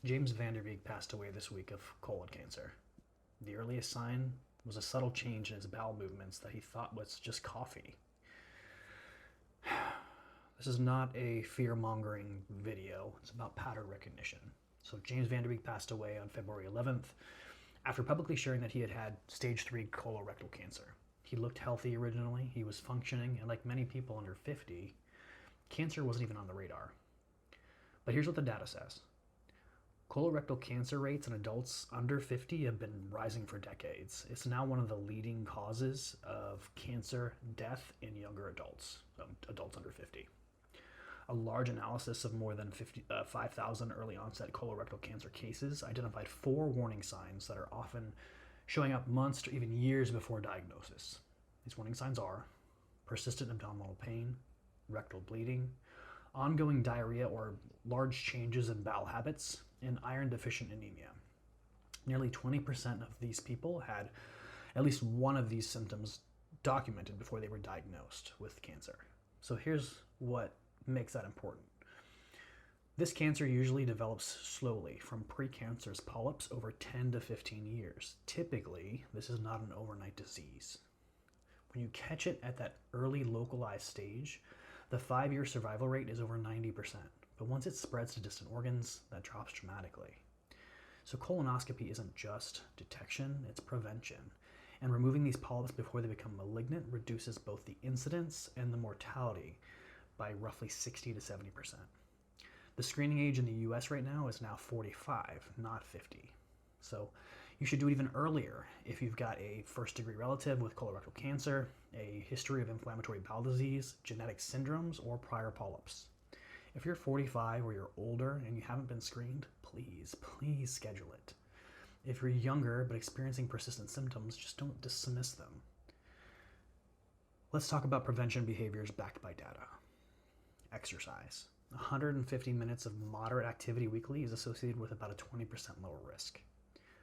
James Van Der Beek passed away this week of colon cancer. The earliest sign was a subtle change in his bowel movements that he thought was just coffee. This is not a fear-mongering video. It's about pattern recognition. So James Van Der Beek passed away on February 11th after publicly sharing that he had had stage 3 colorectal cancer. He looked healthy originally, he was functioning, and like many people under 50, cancer wasn't even on the radar. But here's what the data says. Colorectal cancer rates in adults under 50 have been rising for decades. It's now one of the leading causes of cancer death in younger adults, adults under 50. A large analysis of more than 5,000 early onset colorectal cancer cases identified 4 warning signs that are often showing up months or even years before diagnosis. These warning signs are persistent abdominal pain, rectal bleeding, ongoing diarrhea or large changes in bowel habits, and iron deficient anemia. Nearly 20% of these people had at least one of these symptoms documented before they were diagnosed with cancer. So here's what makes that important. This cancer usually develops slowly from precancerous polyps over 10 to 15 years. Typically, this is not an overnight disease. When you catch it at that early localized stage, the 5-year survival rate is over 90%. But once it spreads to distant organs, that drops dramatically. So colonoscopy isn't just detection, it's prevention. And removing these polyps before they become malignant reduces both the incidence and the mortality by roughly 60 to 70%. The screening age in the US right now is now 45, not 50. So you should do it even earlier if you've got a first-degree relative with colorectal cancer, a history of inflammatory bowel disease, genetic syndromes, or prior polyps. If you're 45 or you're older and you haven't been screened, please schedule it. If you're younger but experiencing persistent symptoms, just don't dismiss them. Let's talk about prevention behaviors backed by data. Exercise. 150 minutes of moderate activity weekly is associated with about a 20% lower risk.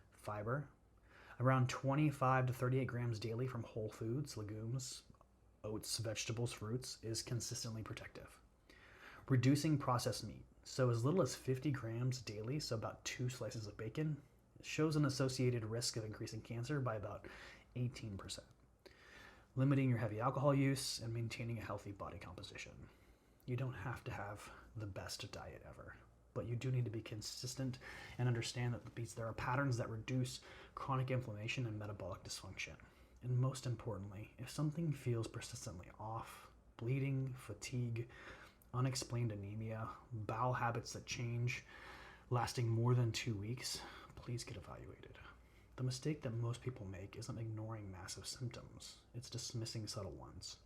Fiber. Around 25 to 38 grams daily from whole foods, legumes, oats, vegetables, fruits is consistently protective. Reducing processed meat. So as little as 50 grams daily, so about 2 slices of bacon, shows an associated risk of increasing cancer by about 18%. Limiting your heavy alcohol use and maintaining a healthy body composition. You don't have to have the best diet ever, but you do need to be consistent and understand that there are patterns that reduce chronic inflammation and metabolic dysfunction. And most importantly, if something feels persistently off, bleeding, fatigue, unexplained anemia, bowel habits that change, lasting more than 2 weeks, please get evaluated. The mistake that most people make isn't ignoring massive symptoms, it's dismissing subtle ones.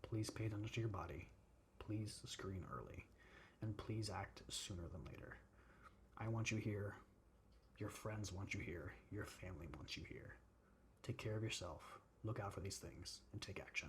Please pay attention to your body. Please screen early, and please act sooner than later. I want you here, your friends want you here, your family wants you here. Take care of yourself, look out for these things, and take action.